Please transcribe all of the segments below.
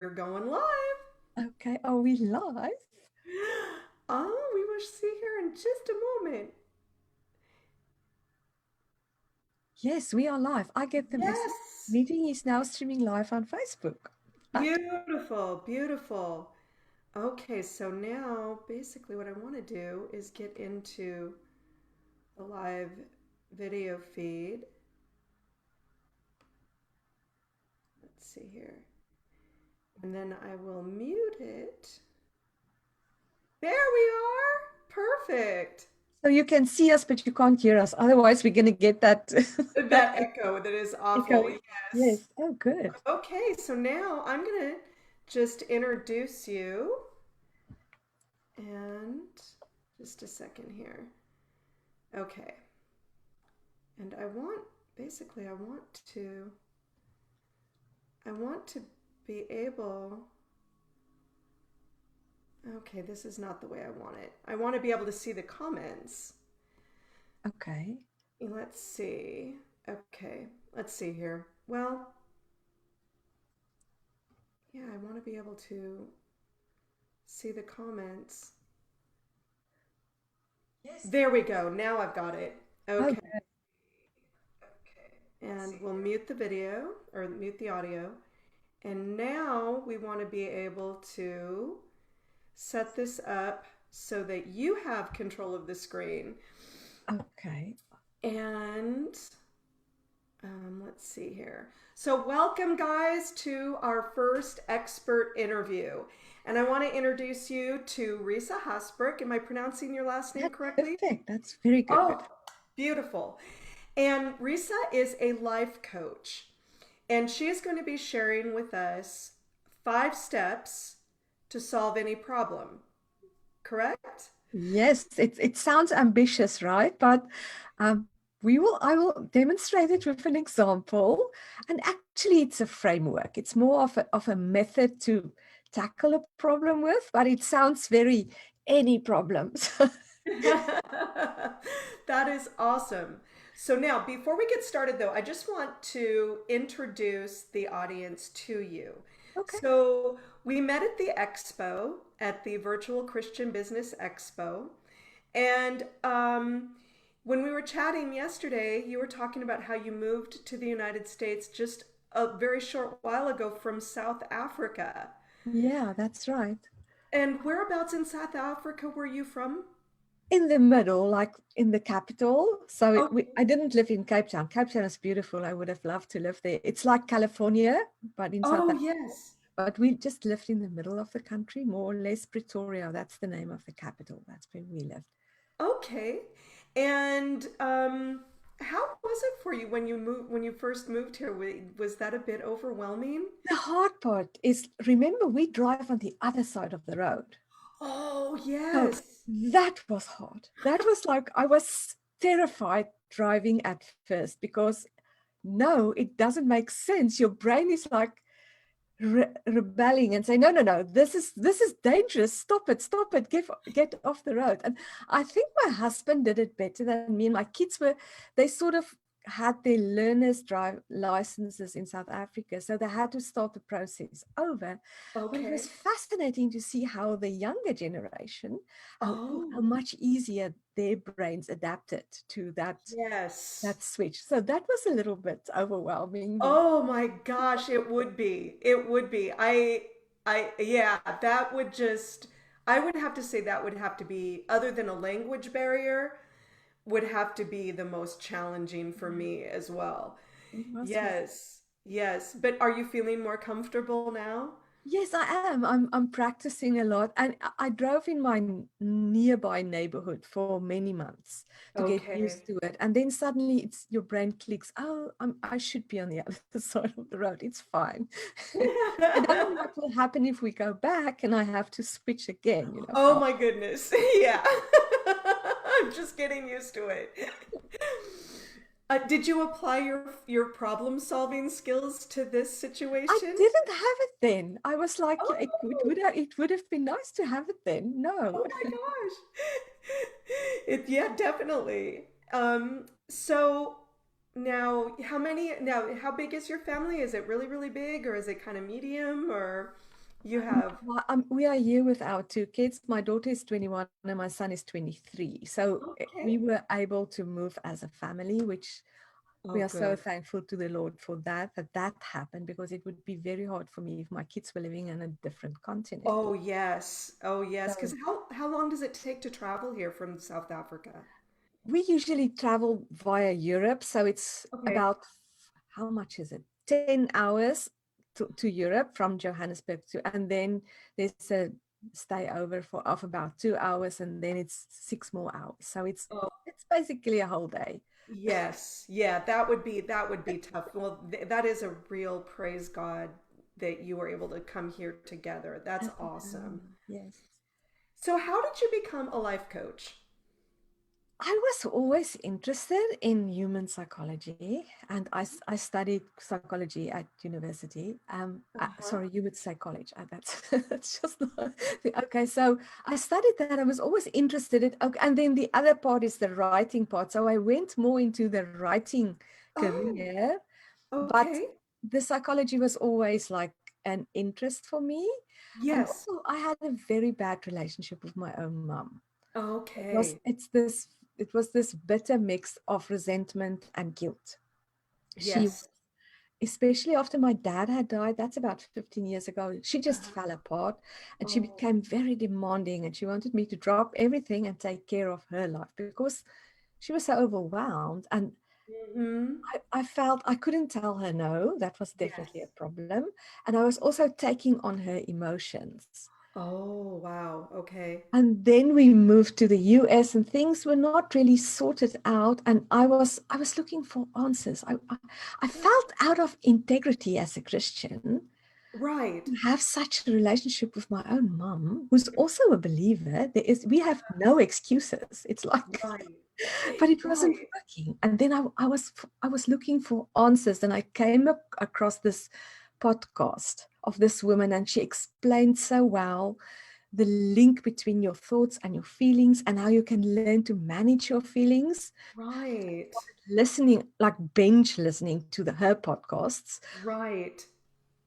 We're going live. Okay, are we live? Oh, we will see here in just a moment. Yes, we are live. I get the message. Yes. Meeting is now streaming live on Facebook. Okay. Beautiful, beautiful. Okay, so now basically what I want to do is get into the live video feed. Let's see here. And then I will mute it. There we are. Perfect. So you can see us, but you can't hear us. Otherwise, we're going to get that, that That echo that is awful. echoing. Yes. Yes. Oh, good. Okay, so now I'm going to just introduce you. And just a second here. Okay. And basically, I want to be able, okay, this is not the way I want it. I want to be able to see the comments. Okay. Let's see. Okay, let's see here. Well, yeah, I want to be able to see the comments. Yes. There we go. Now I've got it. Oh, Okay. And we'll mute the video or mute the audio. And now we want to be able to set this up so that you have control of the screen. okay. And let's see here. So, welcome, guys, to our first expert interview. And I want to introduce you to Risa Haasbroek. Am I pronouncing your last name That's correctly? perfect. That's very Oh, good. beautiful. And Risa is a life coach. And she is going to be sharing with us 5 steps to solve any problem, correct? Yes, it sounds ambitious, right? But um, I will demonstrate it with an example. And actually, it's a framework. It's more of a method to tackle a problem with, but it sounds very any problems. That is awesome. So now, before we get started, though, I just want to introduce the audience to you. Okay. So we met at the expo, at the Virtual Christian Business Expo. And when we were chatting yesterday, you were talking about how you moved to the United States just a very short while ago from South Africa. Yeah, that's right. And whereabouts in South Africa were you from? In the middle, like in the capital. So Okay. I didn't live in Cape Town. Cape Town is beautiful. I would have loved to live there. It's like California, but in South Oh, Africa. yes. But we just lived in the middle of the country, more or less Pretoria. That's the name of the capital. That's where we lived. Okay. And how was it for you when you first moved here? Was that a bit overwhelming? The hard part is, remember, we drive on the other side of the road. Oh, So yes. that was hard. That was like, I was terrified driving at first because no, it doesn't make sense. Your brain is like rebelling and say, no, no, no, this is dangerous. Stop it, get off the road. And I think my husband did it better than me. And my kids they sort of had their learners drive licenses in South Africa, so they had to start the process over. But it was Okay. fascinating to see how the younger generation, how Oh, much easier their brains adapted to yes. that switch. So that was a little bit overwhelming. Oh my gosh, it would be. It would be. Yeah, that would just, I would have to say that would have to be, other than a language barrier, would have to be the most challenging for me as well. It was for Yes, yes. But are you feeling more comfortable now? Yes, I am. I'm practicing a lot, and I drove in my nearby neighborhood for many months to get Okay. used to it, and then suddenly it's your brain clicks. Oh, I should be on the other side of the road. It's fine. I don't know what will happen if we go back and I have to switch again. Oh From my goodness. Yeah. I'm just getting used to it. Did you apply your problem solving skills to this I situation? didn't have it then. I was like, yeah, Oh, it would have been nice to have it then. No. oh my gosh. Yeah, definitely. So now how big is your family? Is it really, really big or is it kind of medium or? You have. We are here with our two kids. My daughter is 21 and my son is 23. So Okay. we were able to move as a family, which Oh, we are so good. thankful to the Lord for that happened, because it would be very hard for me if my kids were living in a different continent. Oh, yes. Oh, yes. Because So how long does it take to travel here from South Africa? we usually travel via Europe. So it's Okay. about, how much is it? 10 hours to Europe from Johannesburg and then there's a stay over of about 2 hours, and then it's 6 more hours. So Oh, it's basically a whole day. yes. Yeah, that would be tough. Well, that is a real praise God that you were able to come here together. That's As a awesome. family, yes. So, how did you become a life coach? I was always interested in human psychology, and I studied psychology at university. Uh-huh. Sorry, you would say college. That's that's just not, okay. So I studied that. I was always interested in. Okay, and then the other part is the writing part. So I went more into the writing Oh, career, but okay. the psychology was always like an interest for me. And Yes. also, I had a very bad relationship with my own mom. It was Okay. it's this it was this bitter mix of resentment and guilt. She, Yes. especially after my dad had died, that's about 15 years ago, she just Uh-huh. fell apart and she Oh. became very demanding, and she wanted me to drop everything and take care of her life because she was so overwhelmed. And Mm-hmm. I felt I couldn't tell her no. That was definitely a Yes. problem. And I was also taking on her emotions. Oh, wow. Okay. And then we moved to the US and things were not really sorted out. And I was looking for answers. I felt out of integrity as a Christian Right. to have such a relationship with my own mom, who's also a believer. We have no excuses. It's like, Right. but it wasn't Right. working. And then I was looking for answers, and I came across this podcast of this woman, and she explained so well the link between your thoughts and your feelings and how you can learn to manage your feelings. Right. Listening, like binge listening to her podcasts, Right.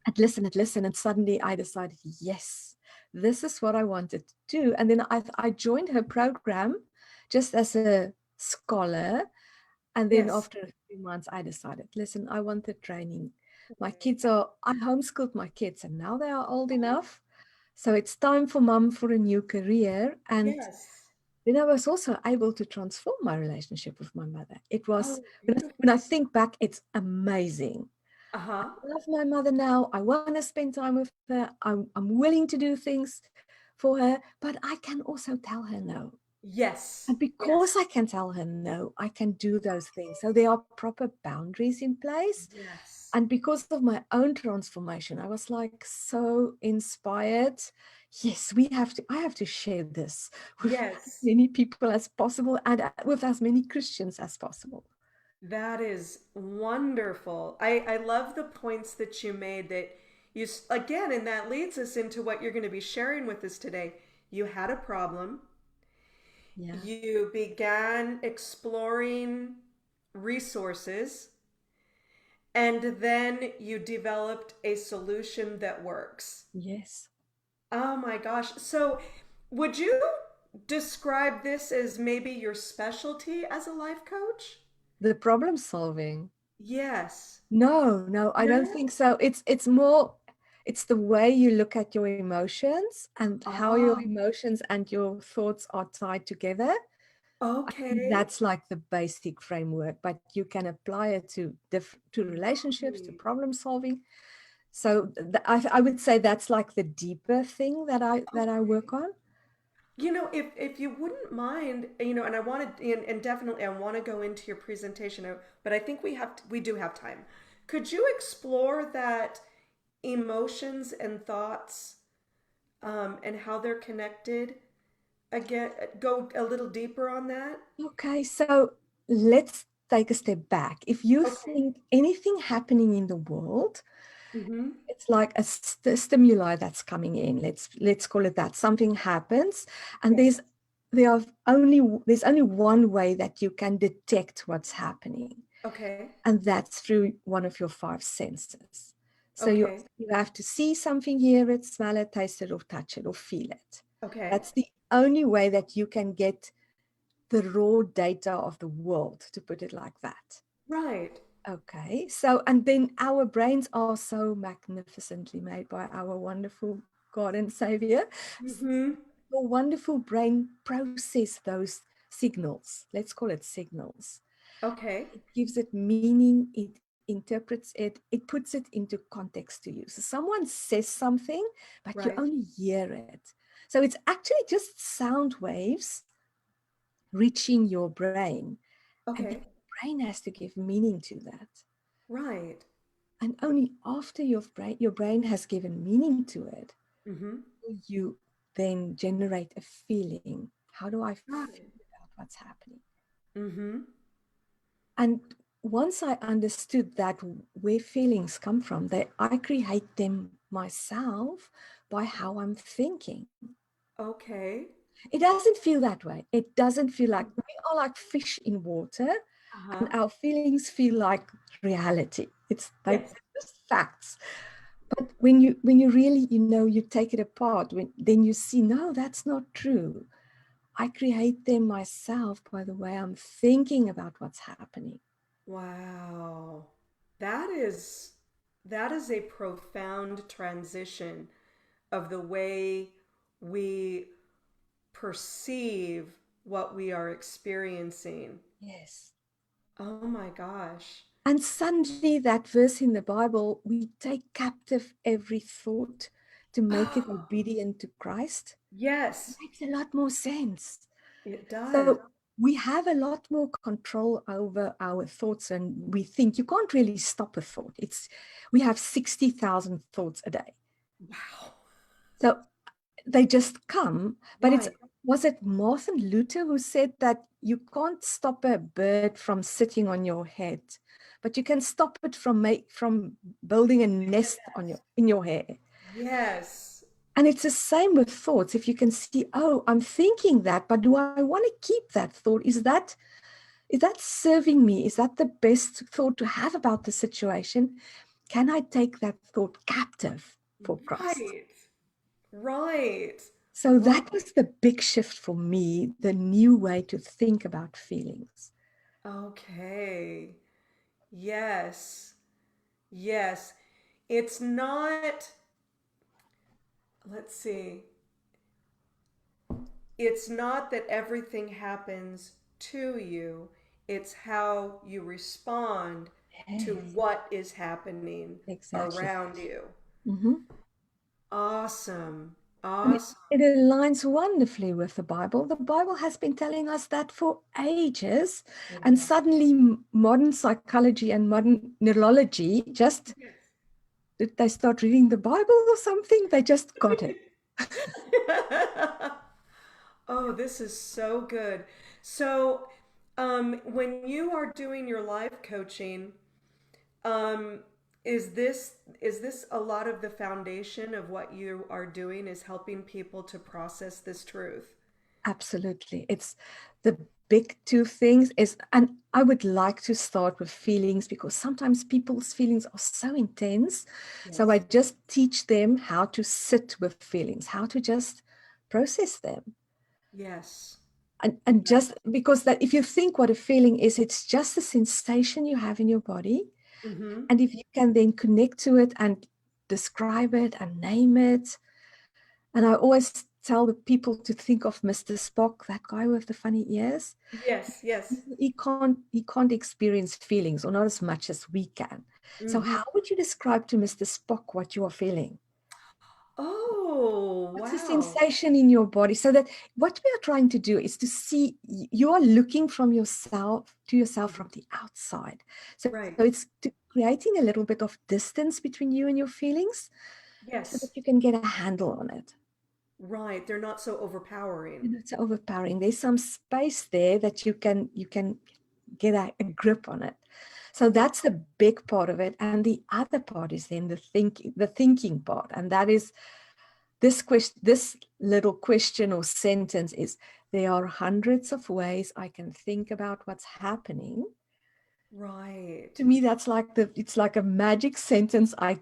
and listen, and suddenly I decided, yes, this is what I wanted to do. And then I joined her program just as a scholar. And then Yes. after a few months, I decided, listen, I want the training. Okay. I homeschooled my kids and now they are old enough. So it's time for mom for a new career. And Yes. then I was also able to transform my relationship with my mother. It was, Oh, when I beautiful. think back, it's amazing. I Uh-huh. love my mother now. I want to spend time with her. I'm willing to do things for her, but I can also tell her no. Yes. And because Yes. I can tell her no, I can do those things. So there are proper boundaries in place. Yes. And because of my own transformation, I was like so inspired. Yes, I have to share this with as Yes. many people as possible, and with as many Christians as possible. That is wonderful. I love the points that you made that again, and that leads us into what you're going to be sharing with us today. You had a problem. Yeah. You began exploring resources, and then you developed a solution that works. Yes. Oh my gosh. So, would you describe this as maybe your specialty as a life coach? The problem solving. Yes. No, I don't No? think so. It's more, it's the way you look at your emotions and how your Oh, emotions and your thoughts are tied together. I think okay. that's like the basic framework, but you can apply it to relationships, to Right. problem solving. So I would say that's like the deeper thing that I Okay. work on. If you wouldn't mind, and I wanted, and definitely I want to go into your presentation, but I think we do have time. Could you explore that emotions and thoughts, and how they're connected? Again, go a little deeper on that. Okay, so let's take a step back. If you Okay. think anything happening in the world, Mm-hmm. it's like a stimuli that's coming in. Let's call it that. Something happens, and Yes. there's only one way that you can detect what's happening, Okay. and that's through one of your five senses. So Okay. you have to see something, hear it, smell it, taste it, or touch it, or feel it. Okay. That's the only way that you can get the raw data of the world, to put it like that. Right. Okay, so, and then our brains are so magnificently made by our wonderful God and Savior. Mm-hmm. Your wonderful brain process those signals. Let's call it signals. Okay. It gives it meaning, it interprets it, it puts it into context to you. So someone says something, but you Right. only hear it. So it's actually just sound waves reaching your brain. And then Okay. your brain has to give meaning to that. Right. And only after your brain has given meaning to it, Mm-hmm. you then generate a feeling. How do I Got feel it. about what's happening? Mm-hmm. And once I understood that where feelings come from, I create them myself by how I'm thinking. Okay. It doesn't feel that way. It doesn't feel like we are like fish in water, Uh-huh. and our feelings feel like reality. They're Yes. just facts. But when you really, you take it apart, then you see, no, that's not true. I create them myself by the way I'm thinking about what's happening. Wow. That is that is a profound transition of the way we perceive what we are experiencing. Yes. Oh my gosh. And suddenly that verse in the Bible, we take captive every thought to make it Oh, obedient to Christ. yes, Makes a lot more sense. it does. So we have a lot more control over our thoughts, and we think you can't really stop a thought. We have 60,000 thoughts a day. Wow. So they just come. But Right. was it Martin Luther who said that you can't stop a bird from sitting on your head, but you can stop it from building a nest in your hair? Yes. And it's the same with thoughts. If you can see, oh, I'm thinking that, but do I want to keep that thought? Is that serving me? Is that the best thought to have about the situation? Can I take that thought captive for Christ? Right. Right. So Wow. that was the big shift for me, the new way to think about feelings. Okay. Yes. Yes. It's not, let's see, it's not that everything happens to you, it's how you respond to Yes, what is happening exactly. around you. Mhm. Awesome. And it, Awesome. it aligns wonderfully with the Bible. The Bible has been telling us that for ages, and Wow. suddenly modern psychology and modern neurology just did they start reading the Bible or something? They just got it. Oh, this is so good. So, when you are doing your life coaching, um, is this a lot of the foundation of what you are doing is helping people to process this truth? Absolutely. It's the big two things is, and I would like to start with feelings because sometimes people's feelings are so intense. So I Yes. just teach them how to sit with feelings, how to just process them. Yes. And just because that if you think what a feeling is, it's just a sensation you have in your body. Mm-hmm. And if you can then connect to it and describe it and name it. And I always tell the people to think of Mr. Spock, that guy with the funny ears. Yes, yes. He can't experience feelings, or not as much as we can. So Mm-hmm. how would you describe to Mr. Spock what you are feeling? Oh, What's the wow. sensation in your body? So that what we are trying to do is to see you are looking from yourself to yourself from the outside. So Right. it's creating a little bit of distance between you and your feelings so that Yes. you can get a handle on it. Right. They're not so overpowering. And it's overpowering. There's some space there that you can get a grip on it. So that's the big part of it. And the other part is then the thinking part. And that is this little question or sentence is there are hundreds of ways I can think about what's happening. Right. To me, it's like a magic sentence I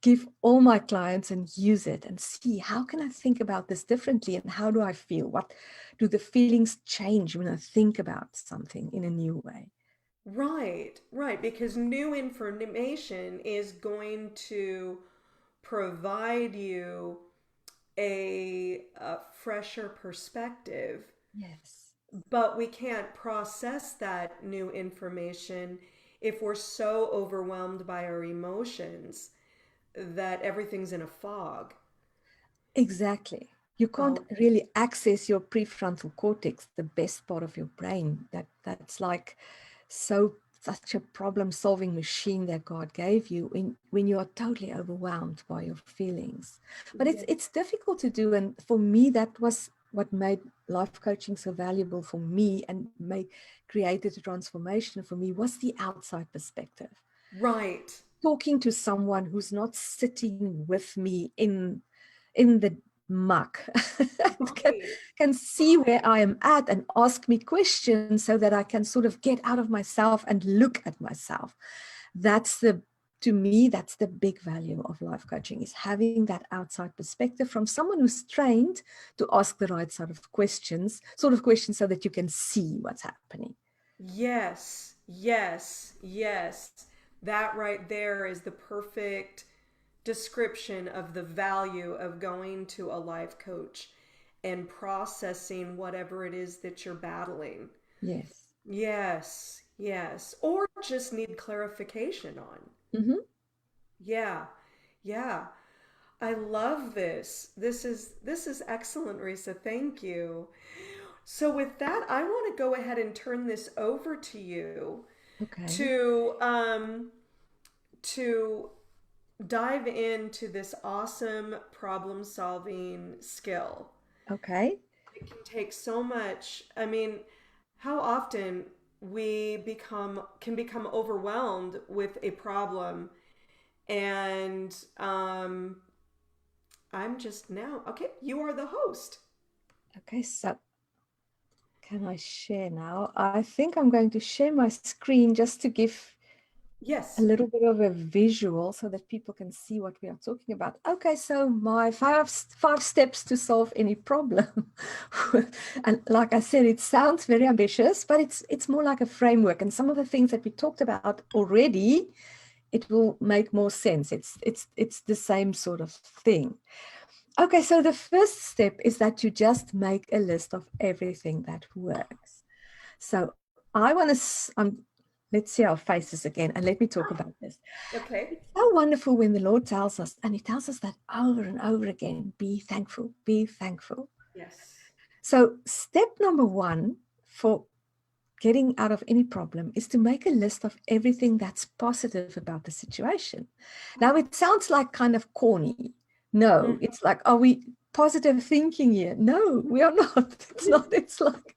give all my clients and use it and see, how can I think about this differently, and how do I feel? What do the feelings change when I think about something in a new way? Right, right, because new information is going to provide you a fresher perspective, Yes, but we can't process that new information if we're so overwhelmed by our emotions that everything's in a fog. exactly. You can't Oh, really access your prefrontal cortex, the best part of your brain. That's like such a problem-solving machine that God gave you when you are totally overwhelmed by your feelings. But yeah. it's difficult to do, and for me, that was what made life coaching so valuable for me and made created a transformation for me, was the outside perspective. Right, Talking to someone who's not sitting with me in the muck and right. can see where I am at and ask me questions so that I can sort of get out of myself and look at myself. That's the To me, that's the big value of life coaching, is having that outside perspective from someone who's trained to ask the right sort of questions so that you can see what's happening. Yes, yes, yes. That right there is the perfect description of the value of going to a life coach and processing whatever it is that you're battling. Yes. Yes, yes. Or just need clarification on. Mm-hmm. Yeah, yeah. I love this. This is excellent, Risa. Thank you. So with that, I want to go ahead and turn this over to you Okay. to to dive into this awesome problem solving skill. Okay. It can take so much. I mean, how often we become overwhelmed with a problem, and I'm just now okay. You are the host. Okay. So can I share now? I think I'm going to share my screen just to give a Yes. little bit of a visual so that people can see what we are talking about. Okay, so my five steps to solve any problem. And like I said, it sounds very ambitious, but it's more like a framework. And some of the things that we talked about already, it will make more sense. It's the same sort of thing. Okay, so the first step is that you just make a list of everything that works. So I want to, let's see our faces again, and let me talk about this. Okay. It's so wonderful when the Lord tells us, and He tells us that over and over again, be thankful, be thankful. Yes. So step number one for getting out of any problem is to make a list of everything that's positive about the situation. Now, it sounds like kind of corny. No, Mm. it's like, are we positive thinking here? No, we are not. It's not. It's like,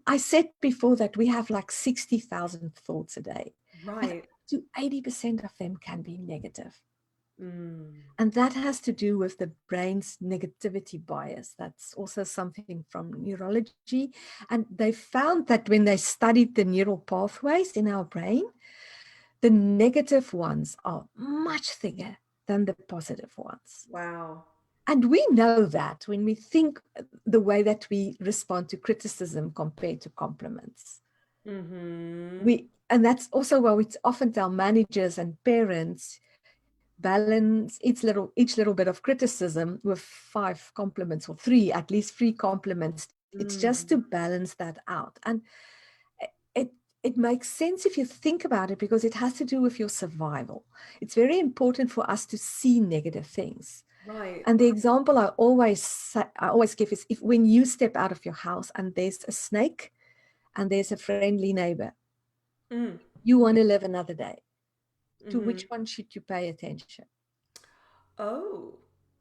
I said before that we have like 60,000 thoughts a day, and Right. up to 80% of them can be negative. Mm. And that has to do with the brain's negativity bias. That's also something from neurology. And they found that when they studied the neural pathways in our brain, the negative ones are much thicker than the positive ones. Wow. And we know that when we think the way that we respond to criticism compared to compliments. Mm-hmm. And that's also why we often tell managers and parents, balance each little bit of criticism with five compliments, or three, at least three compliments. It's just Mm. to balance that out. And it it makes sense if you think about it, because it has to do with your survival. It's very important for us to see negative things. Right. And the example I always give is, if when you step out of your house and there's a snake and there's a friendly neighbor, Mm. you want to live another day. To Mm-hmm. which one should you pay attention? Oh,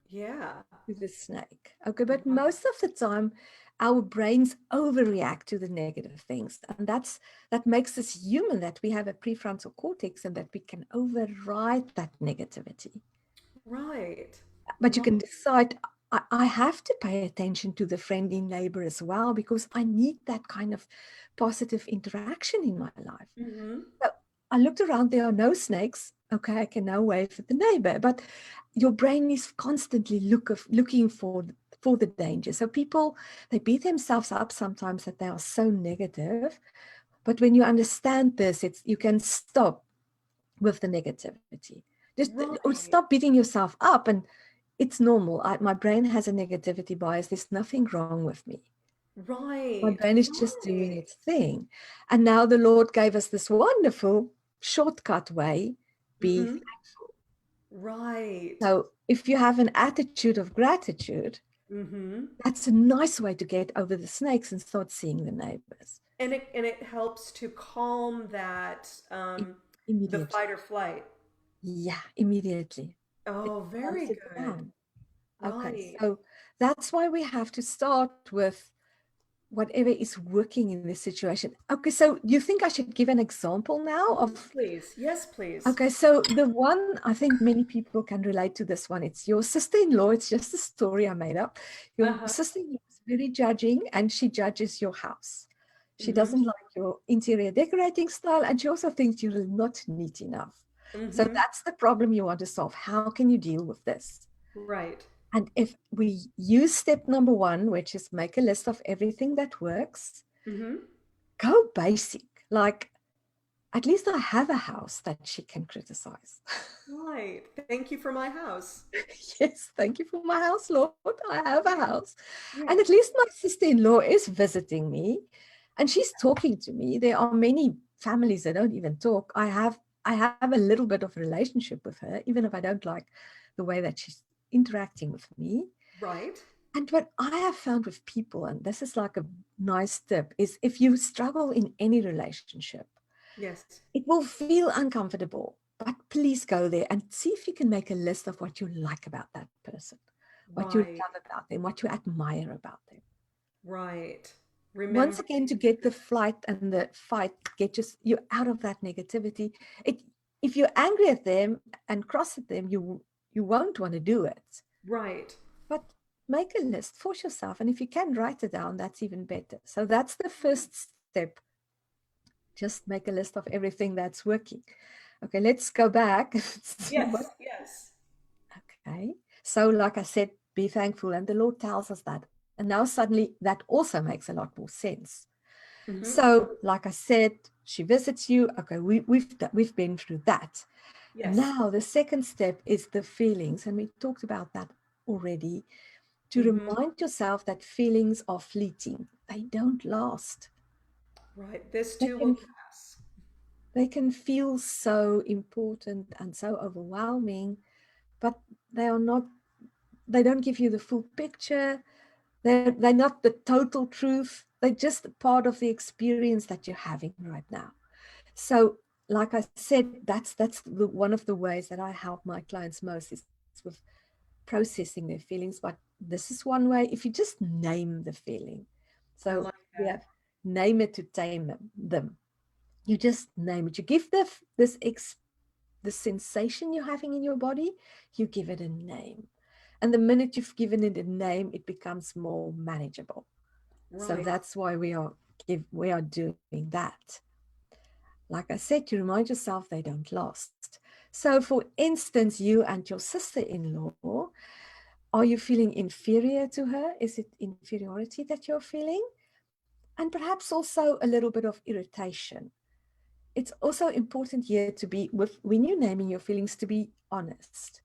yeah. To the snake. Okay, but most of the time, our brains overreact to the negative things, and that makes us human. That we have a prefrontal cortex, and that we can override that negativity. Right. But you Right. can decide, I have to pay attention to the friendly neighbor as well, because I need that kind of positive interaction in my life. Mm-hmm. I looked around, there are no snakes. Okay, I can now wave at the neighbor. But your brain is constantly looking for the danger. So people, they beat themselves up sometimes that they are so negative. But when you understand this, you can stop with the negativity. Just or Right. stop beating yourself up. And it's normal. My brain has a negativity bias. There's nothing wrong with me. My Right. brain is just doing Right. its thing. And now the Lord gave us this wonderful shortcut way, be Mm-hmm. thankful. Right. So if you have an attitude of gratitude, Mm-hmm. that's a nice way to get over the snakes and start seeing the neighbors. And it helps to calm that the Immediately. fight or flight. Yeah, immediately. It Oh, calms very it good. down. Okay, Right. so that's why we have to start with whatever is working in this situation. Okay, so you think I should give an example now Yes, of, please. Yes, please. okay, so the one, I think many people can relate to this one. It's your sister-in-law. It's just a story I made up. Your Uh-huh. sister-in-law is very judging and she judges your house. She Mm-hmm. doesn't like your interior decorating style and she also thinks you're not neat enough. So Mm-hmm. that's the problem you want to solve. How can you deal with this? Right. And if we use step number one, which is make a list of everything that works, Mm-hmm. go basic. Like, at least I have a house that she can criticize. Right. Thank you for my house. Yes, thank you for my house, Lord. I have a house. And Yeah. at least my sister-in-law is visiting me and she's talking to me. There are many families that don't even talk. I have a little bit of a relationship with her, even if I don't like the way that she's interacting with me. Right. And what I have found with people, and this is like a nice tip, is if you struggle in any relationship, Yes. it will feel uncomfortable, but please go there and see if you can make a list of what you like about that person, what you Right. love about them, what you admire about them. Right. Once Remember. again, to get the flight and the fight, get just you out of that negativity. It, if you're angry at them and cross at them, you won't want to do it. Right. But make a list, force yourself, and if you can write it down, that's even better. So that's the first step. Just make a list of everything that's working. Okay, let's go back and see what. Yes. Yes. Okay, so like I said, be thankful, and the Lord tells us that. And now suddenly that also makes a lot more sense. Mm-hmm. So, like I said, she visits you. Okay, we've been through that. Yes. Now the second step is the feelings, and we talked about that already. To Mm-hmm. remind yourself that feelings are fleeting; they don't last. Right. This They too will can pass. they can feel so important and so overwhelming, but they are not. They don't give you the full picture. They're not the total truth. They're just part of the experience that you're having right now. So, like I said, one of the ways that I help my clients most is with processing their feelings. But this is one way. If you just name the feeling, I so like we that. have name it to tame them. You just name it. You give the sensation you're having in your body. You give it a name, and the minute you've given it a name, it becomes more manageable. So Right. that's why we are doing that. Like I said, you remind yourself they don't last. So, for instance, you and your sister-in-law, are you feeling inferior to her? Is it inferiority that you're feeling? And perhaps also a little bit of irritation. It's also important here to be, with when you're naming your feelings, to be honest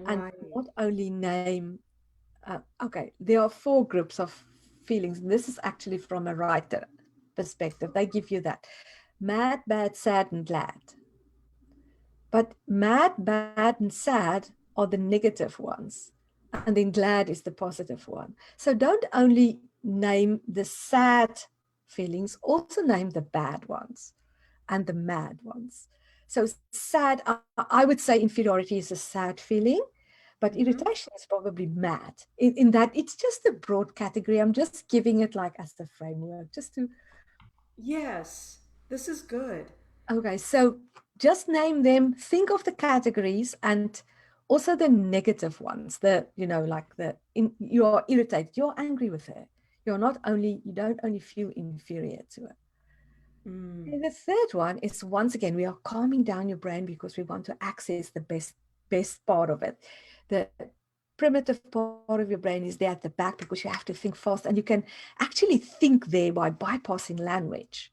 and Right. not only name. Okay, there are four groups of feelings. And this is actually from a writer perspective. They give you that mad, bad, sad, and glad. But mad, bad, and sad are the negative ones. And then glad is the positive one. So don't only name the sad feelings, also name the bad ones and the mad ones. So sad, I would say inferiority is a sad feeling, but Mm-hmm. irritation is probably mad. In that it's just a broad category. I'm just giving it like as the framework, just to. Yes. This is good. Okay, so just name them, think of the categories and also the negative ones, the, like you are irritated, you're angry with her. You don't only feel inferior to her. Mm. And the third one is, once again, we are calming down your brain because we want to access the best part of it. The primitive part of your brain is there at the back because you have to think fast, and you can actually think there by bypassing language.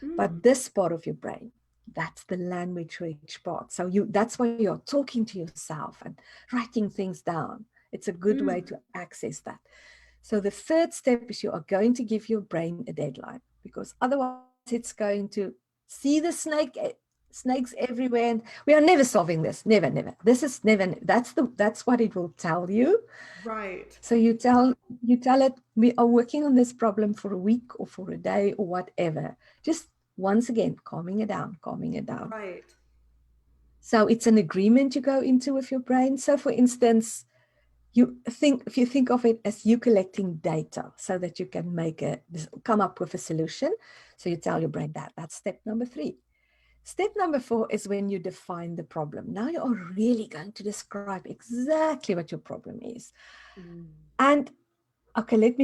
Mm. But this part of your brain, that's the language rich part. So that's why you're talking to yourself and writing things down. It's a good way Mm. to access that. So the third step is you are going to give your brain a deadline, because otherwise it's going to see the snakes everywhere, and we are never solving this. Never, never. This is never. That's what it will tell you. Right. So you tell it, we are working on this problem for a week or for a day or whatever. Just once again, calming it down, calming it down. Right. So it's an agreement you go into with your brain. So for instance, if you think of it as you collecting data so that you can come up with a solution. So you tell your brain that's step number 3. Step number 4 is when you define the problem. Now you are really going to describe exactly what your problem is. Mm. And okay,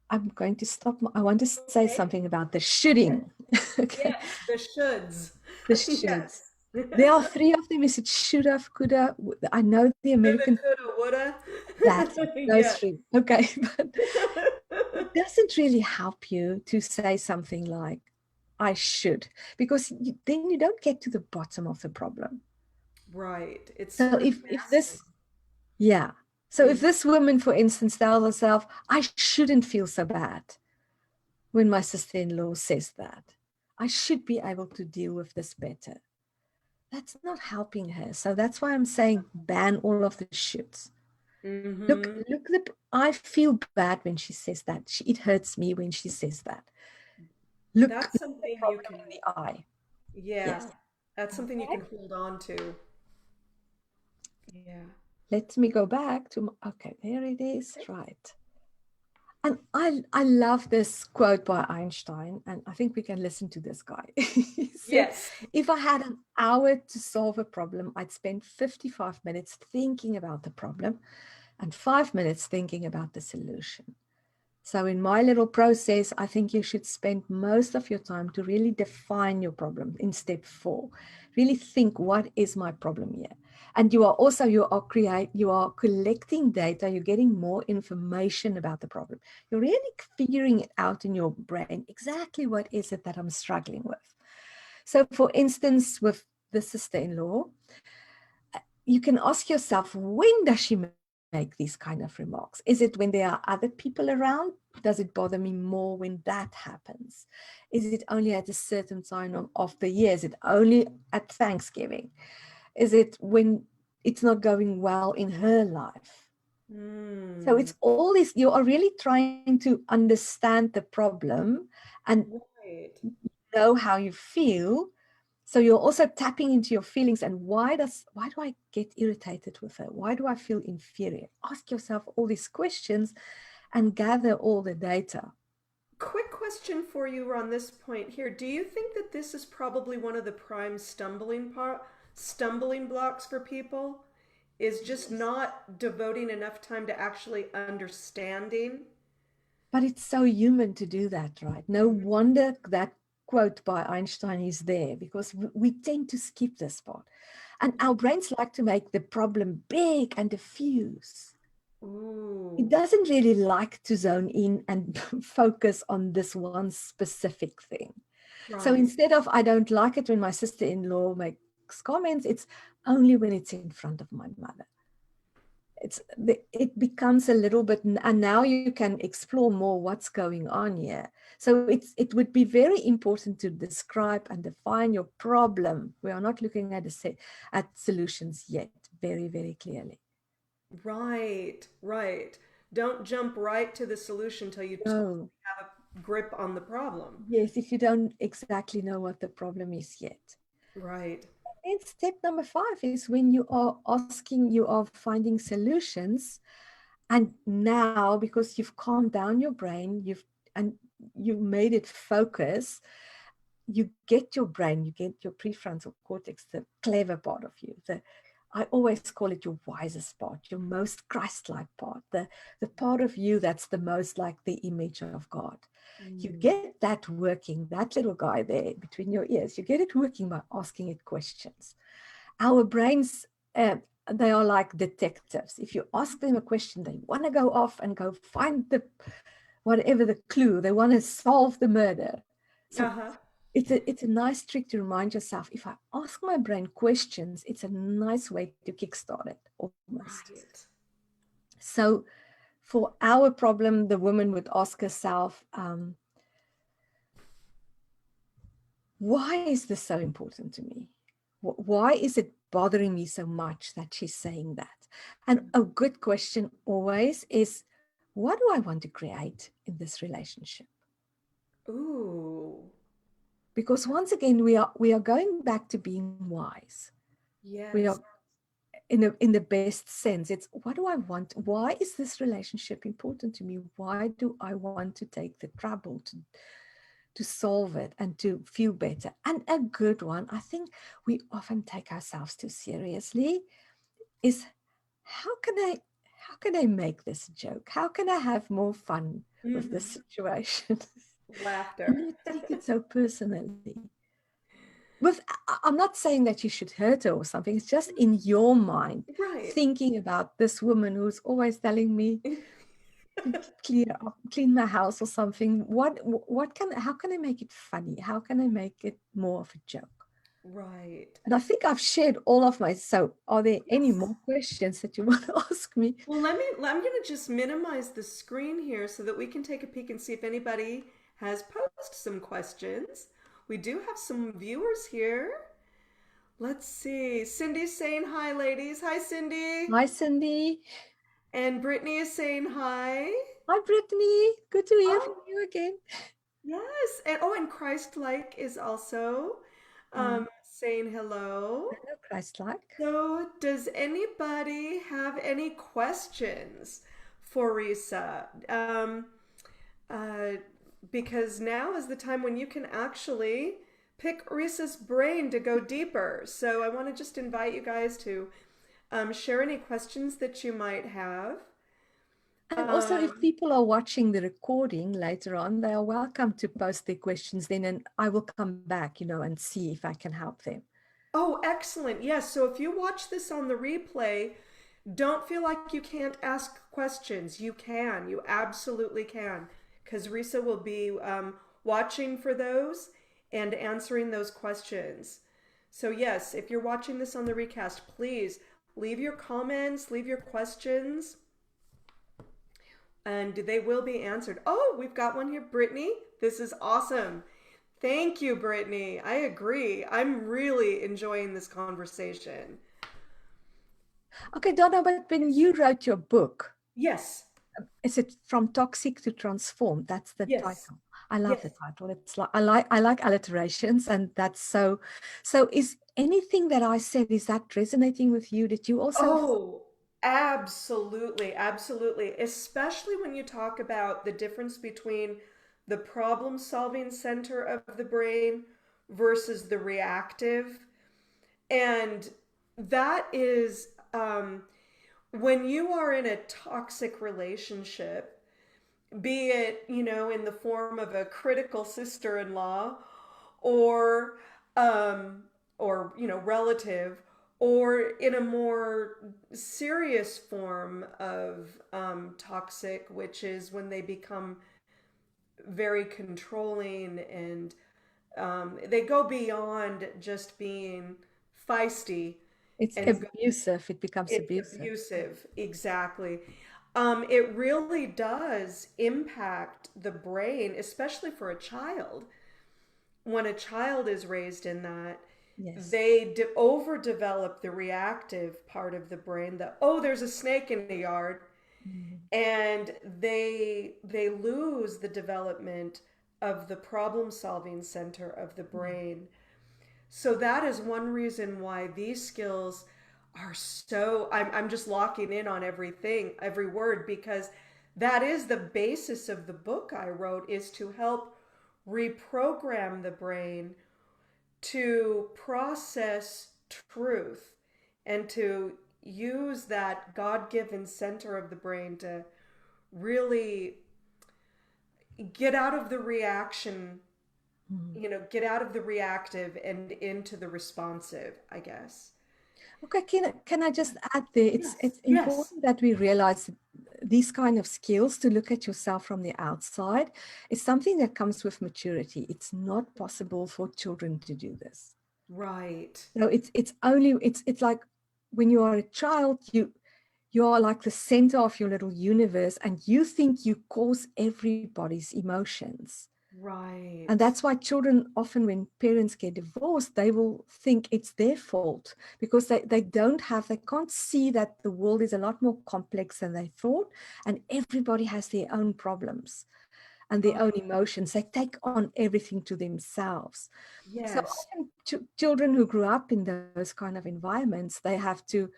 I'm going to stop. I want to say Okay. something about the shoulding. Okay, Yes, the shoulds. the shoulds. Yes. There are 3 of them. Is it shoulda, coulda? I know the Shoulda, American, coulda, woulda. that's it, those Yes. 3. Okay, but it doesn't really help you to say something like, I should, because then you don't get to the bottom of the problem. Right. It's So sort of if masking. this, yeah. So if Mm. this woman, for instance, tells herself, I shouldn't feel so bad when my sister-in-law says that, I should be able to deal with this better. That's not helping her. So that's why I'm saying ban all of the shoulds. Mm-hmm. I feel bad when she says that. It hurts me when she says that. Look That's the something you problem can, in the eye. yeah, Yes. that's something you Okay. can hold on to. Yeah. Let me go back to, okay, there it is, right. And I love this quote by Einstein, and I think we can listen to this guy. He said, Yes. if I had an hour to solve a problem, I'd spend 55 minutes thinking about the problem and 5 minutes thinking about the solution. So in my little process, I think you should spend most of your time to really define your problem in step 4. Really think, what is my problem here? And you are collecting data, you're getting more information about the problem. You're really figuring it out in your brain, exactly what is it that I'm struggling with. So for instance, with the sister-in-law, you can ask yourself, when does she make these kind of remarks? Is it when there are other people around? Does it bother me more when that happens? Is it only at a certain time of the year? Is it only at Thanksgiving? Is it when it's not going well in her life? So Mm. it's all this, you are really trying to understand the problem and Right. know how you feel. So you're also tapping into your feelings, and why do I get irritated with her? Why do I feel inferior? Ask yourself all these questions and gather all the data. Quick question for you on this point here. Do you think that this is probably one of the prime stumbling blocks for people? Is just not devoting enough time to actually understanding? But it's so human to do that, right? No wonder that quote by Einstein is there, because we tend to skip this part. And our brains like to make the problem big and diffuse. It Ooh. doesn't really like to zone in and focus on this one specific thing. So Right. instead of, I don't like it when my sister-in-law makes comments, it's only when it's in front of my mother. It becomes a little bit, and now you can explore more what's going on here. So it would be very important to describe and define your problem. We are not looking at solutions yet, very, very clearly. Right. Right. Don't jump right to the solution till you totally No. have a grip on the problem. Yes, if you don't exactly know what the problem is yet. Right. And step number 5 is when you are finding solutions. And now, because you've calmed down your brain, you've made it focus, you get your brain, you get your prefrontal cortex, the clever part of you, I always call it your wisest part, your most Christ-like part, the part of you that's the most like the image of God. You Mm. get that working, that little guy there between your ears, you get it working by asking it questions. Our brains, they are like detectives. If you ask them a question, they want to go off and go find the whatever the clue. They want to solve the murder. So Uh-huh. it's a nice trick to remind yourself, if I ask my brain questions, it's a nice way to kickstart it almost. Right. So for our problem, the woman would ask herself, why is this so important to me? Why is it bothering me so much that she's saying that? And a good question always is, what do I want to create in this relationship? Ooh. Because once again, we are going back to being wise. We Yes. are in the best sense. It's, what do I want? Why is this relationship important to me? Why do I want to take the trouble to solve it and to feel better? And a good one, I think we often take ourselves too seriously, is, how can I make this a joke? How can I have more fun with this Mm-hmm. situation? And Laughter. you take it so personally. I'm not saying that you should hurt her or something. It's just in your mind, Right. thinking about this woman who's always telling me to clean my house or something. How can I make it funny? How can I make it more of a joke? Right. And I think I've shared all of my, so are there any Yes. more questions that you want to ask me? Well, I'm going to just minimize the screen here so that we can take a peek and see if anybody has posed some questions. We do have some viewers here. Let's see. Cindy's saying hi, ladies. Hi, Cindy. Hi, Cindy. And Brittany is saying hi. Hi, Brittany. Good to hear from Oh, you again. yes. And Christ-like is also Oh, saying hello. hello, Christ-like. So, does anybody have any questions for Risa? Uh, because now is the time when you can actually pick Risa's brain to go deeper. So, I want to just invite you guys to share any questions that you might have. And also, if Um, people are watching the recording later on, they are welcome to post their questions then, and I will come back, and see if I can help them. oh, excellent. Yes. So, if you watch this on the replay, don't feel like you can't ask questions. You can. You absolutely can. Because Risa will be watching for those and answering those questions. So, yes, if you're watching this on the recast, please leave your comments, leave your questions, and they will be answered. Oh, we've got one here, Brittany. This is awesome. Thank you, Brittany. I agree. I'm really enjoying this conversation. Okay, Donna, but when you wrote your book, Yes, is it From Toxic to Transform? That's the yes, title. I love yes. the title. It's like I like alliterations, and that's so is anything that I said, is that resonating with you? Did you also Oh, absolutely, absolutely. Especially when you talk about the difference between the problem-solving center of the brain versus the reactive. And that is when you are in a toxic relationship, be it, in the form of a critical sister-in-law or um relative, or in a more serious form of toxic, which is when they become very controlling and they go beyond just being feisty it's and abusive? It becomes it's abusive. abusive, exactly. It really does impact the brain, especially for a child. When a child is raised in that, Yes. they overdevelop the reactive part of the brain. Oh, there's a snake in the yard, Mhm. and they lose the development of the problem solving center of the brain. So that is one reason why these skills are so, I'm just locking in on everything, every word, because that is the basis of the book I wrote, is to help reprogram the brain to process truth and to use that God-given center of the brain to really get out of the reaction, Mm. get out of the reactive and into the responsive, I guess. Okay, can I just add there? Yes. It's Yes. important that we realize that these kind of skills to look at yourself from the outside is something that comes with maturity. It's not possible for children to do this. Right. So it's only it's like when you are a child, you are like the center of your little universe, and you think you cause everybody's emotions. And Right. that's why children often, when parents get divorced, they will think it's their fault because they can't see that the world is a lot more complex than they thought. And everybody has their own problems and their Oh, own emotions. They take on everything to themselves. So yes. often children who grew up in those kind of environments, they have to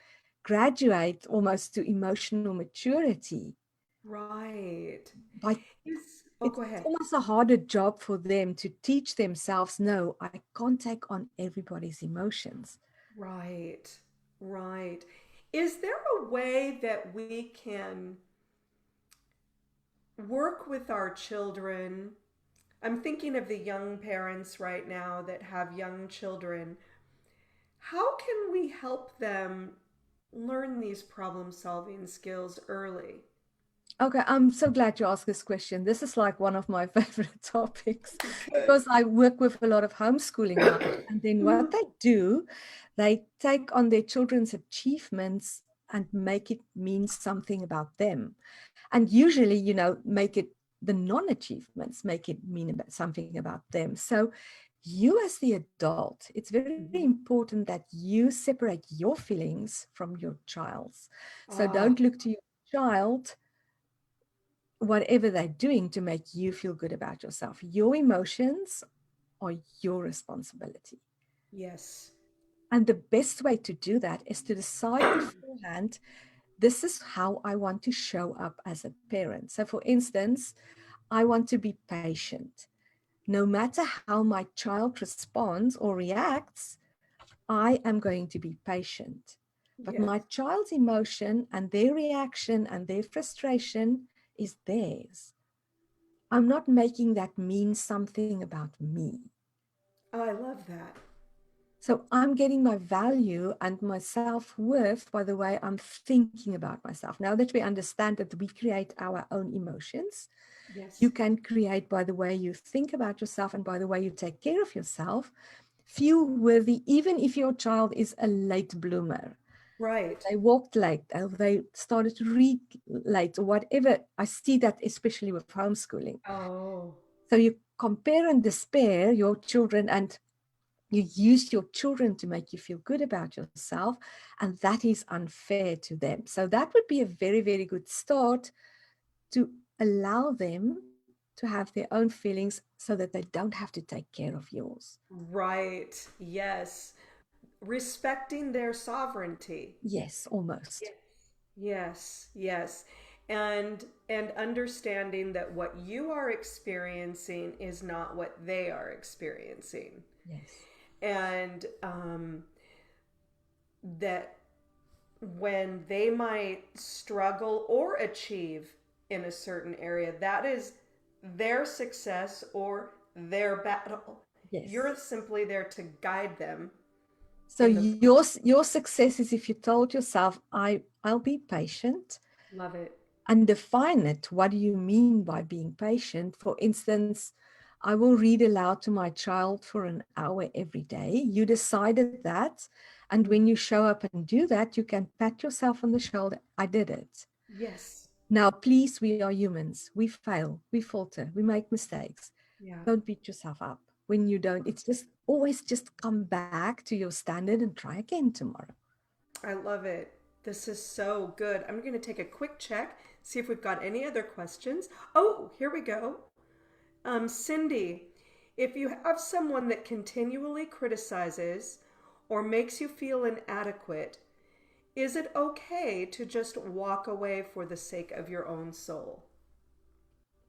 graduate almost to emotional maturity Right. by Yes. Oh, it's go ahead. almost a harder job for them to teach themselves, no, I can't take on everybody's emotions. Right. Right. Is there a way that we can work with our children? I'm thinking of the young parents right now that have young children. How can we help them learn these problem solving skills early? Okay, I'm so glad you asked this question. This is like one of my favorite topics Good. because I work with a lot of homeschooling moms. And then what they do, they take on their children's achievements and make it mean something about them. And usually, make it the non-achievements, make it mean something about them. So you as the adult, it's very Mhm. important that you separate your feelings from your child's. So Ah, don't look to your child, whatever they're doing, to make you feel good about yourself. Your emotions are your responsibility. yes. And the best way to do that is to decide beforehand, this is how I want to show up as a parent. So for instance, I want to be patient. No matter how my child responds or reacts, I am going to be patient. But Yes. my child's emotion and their reaction and their frustration is theirs. I'm not making that mean something about me. Oh, I love that. So I'm getting my value and my self-worth by the way I'm thinking about myself. Now that we understand that we create our own emotions, you Yes. can create by the way you think about yourself and by the way you take care of yourself, feel worthy, even if your child is a late bloomer. Right. They walked late, or they started to read late, or whatever. I see that especially with homeschooling. Oh, So you compare and despair your children, and you use your children to make you feel good about yourself, and that is unfair to them. So that would be a very, very good start to allow them to have their own feelings so that they don't have to take care of yours. right. Yes. Respecting their sovereignty. Yes, almost. Yes. Yes. Yes. And understanding that what you are experiencing is not what they are experiencing. Yes. And that when they might struggle or achieve in a certain area, that is their success or their battle. Yes. You're simply there to guide them So in the your success is if you told yourself, I'll be patient love it. and define it. What do you mean by being patient? For instance, I will read aloud to my child for an hour every day. You decided that. And when you show up and do that, you can pat yourself on the shoulder. I did it. Yes. Now, please, we are humans. We fail, we falter, we make mistakes. Yeah. Don't beat yourself up when you don't. It's just always just come back to your standard and try again tomorrow. I love it. This is so good. I'm going to take a quick check, see if we've got any other questions. Oh, here we go. Cindy, if you have someone that continually criticizes or makes you feel inadequate, is it okay to just walk away for the sake of your own soul?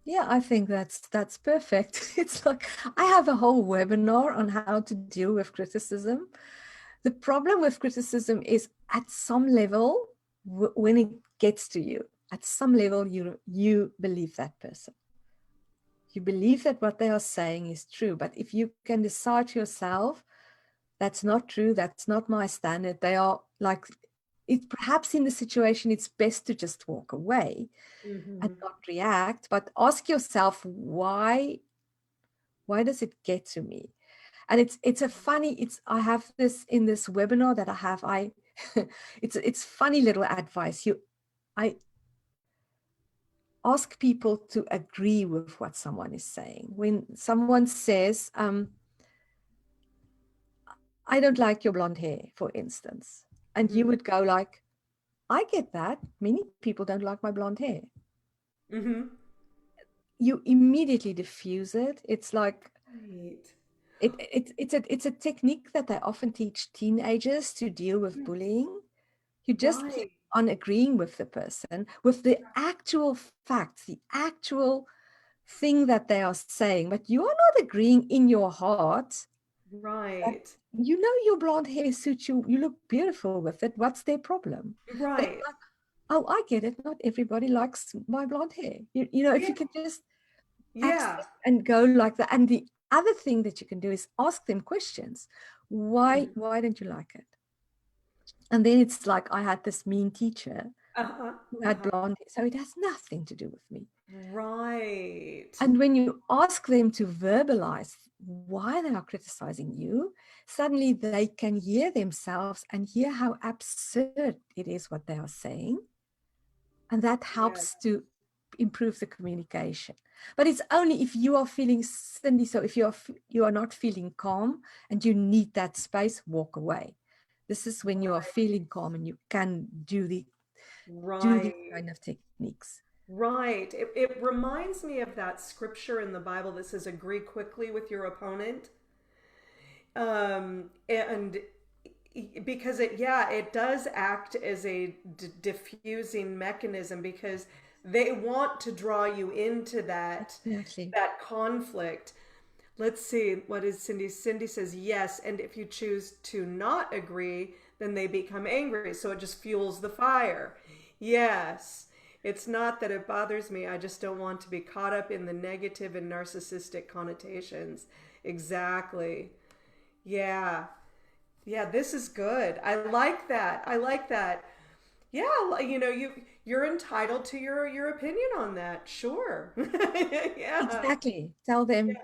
Yeah, I think that's perfect. It's like I have a whole webinar on how to deal with criticism. The problem with criticism is at some level, when it gets to you, at some level, you believe that person. You believe that what they are saying is true. But if you can decide to yourself, that's not true, that's not my standard, they are like, it perhaps in the situation, it's best to just walk away and not react, but ask yourself, why does it get to me? And it's a funny, I have this in this webinar that I have, it's funny little advice. I ask people to agree with what someone is saying. When someone says, I don't like your blonde hair, for instance, and you would go like, I get that. Many people don't like my blonde hair. You immediately diffuse it. It's like, it's a technique that they often teach teenagers to deal with bullying. You just keep on agreeing with the person, with the actual facts, the actual thing that they are saying, but you are not agreeing in your heart. Right. You know your blonde hair suits you. You look beautiful with it. What's their problem? Right. But it's like, oh, I get it. Not everybody likes my blonde hair. You know, if you can just accept and go like that. And the other thing that you can do is ask them questions. Why don't you like it? And then it's like, I had this mean teacher who had blonde hair, so it has nothing to do with me. Right. And when you ask them to verbalize why they are criticizing you, suddenly they can hear themselves and hear how absurd it is what they are saying. And that helps to improve the communication. But it's only if you are feeling, Cindy, so if you are not feeling calm and you need that space, walk away. This is when you are feeling calm and you can do these kind of techniques. Right. It reminds me of that scripture in the Bible that says, agree quickly with your opponent. And because it does act as a diffusing mechanism, because they want to draw you into that conflict. Let's see, what is Cindy? Cindy says yes, and if you choose to not agree, then they become angry, so it just fuels the fire. Yes. It's not that it bothers me. I just don't want to be caught up in the negative and narcissistic connotations. Exactly. Yeah. Yeah, this is good. I like that. I like that. Yeah, you know, you're entitled to your opinion on that. Sure. Yeah. Exactly. Tell them.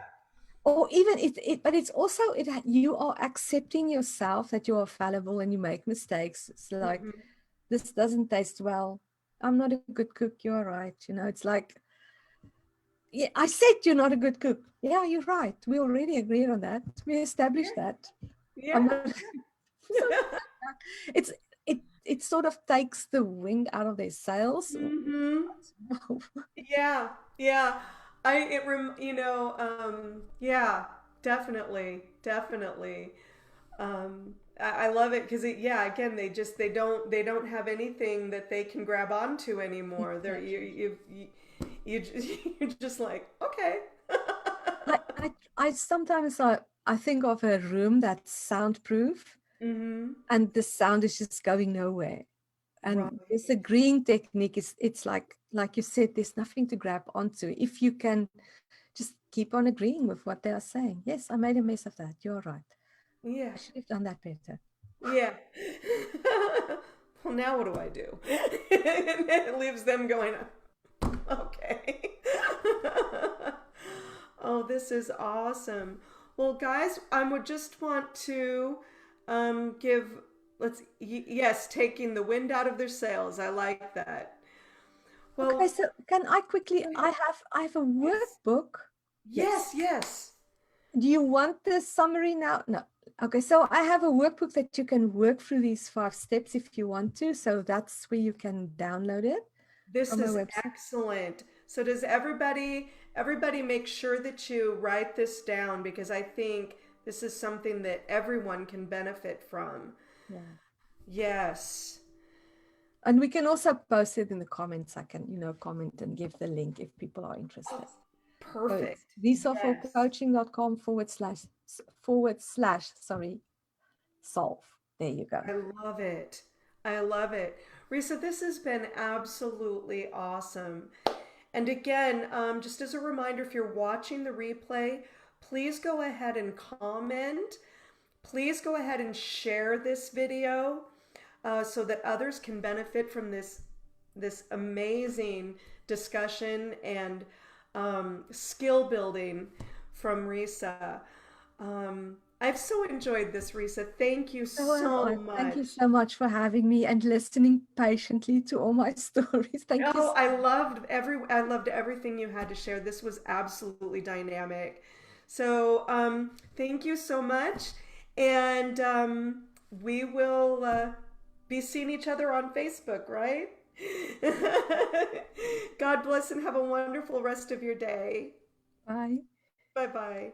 Or even but it's also you are accepting yourself that you are fallible and you make mistakes. It's like, this doesn't taste well. I'm not a good cook. You're right. You know, it's like, yeah, I said you're not a good cook. Yeah, you're right. We already agreed on that. We established that. I'm not, it sort of takes the wind out of their sails. Yeah, yeah. Yeah, definitely, definitely. I love it because again, they don't have anything that they can grab onto anymore. They're you're just like, okay. I sometimes I think of a room that's soundproof, and the sound is just going nowhere. And this agreeing technique it's like you said, there's nothing to grab onto. If you can just keep on agreeing with what they are saying. Yes, I made a mess of that. You're right. Yeah. I should have done that better. Yeah. Well, now what do I do? And it leaves them going, okay. Oh, this is awesome. Well, guys, I would just want to taking the wind out of their sails. I like that. Well, okay, so can I quickly, I have a workbook. Yes. Do you want the summary now? No. Okay, so I have a workbook that you can work through these 5 steps if you want to. So that's where you can download it. This is excellent. So does everybody make sure that you write this down, because I think this is something that everyone can benefit from. Yeah. Yes. And we can also post it in the comments. I can, comment and give the link if people are interested. Oh, perfect. So risaforcoaching.com /solve. There you go. I love it. I love it. Risa, this has been absolutely awesome. And again, just as a reminder, if you're watching the replay, please go ahead and comment. Please go ahead and share this video so that others can benefit from this amazing discussion and skill building from Risa. I've so enjoyed this, Risa. Thank you So have so I. Thank you much. so much for having me and listening patiently to all my stories. Thank you. Oh, I loved everything you had to share. This was absolutely dynamic. So, thank you so much. And we will be seeing each other on Facebook, right? God bless and have a wonderful rest of your day. Bye. Bye bye.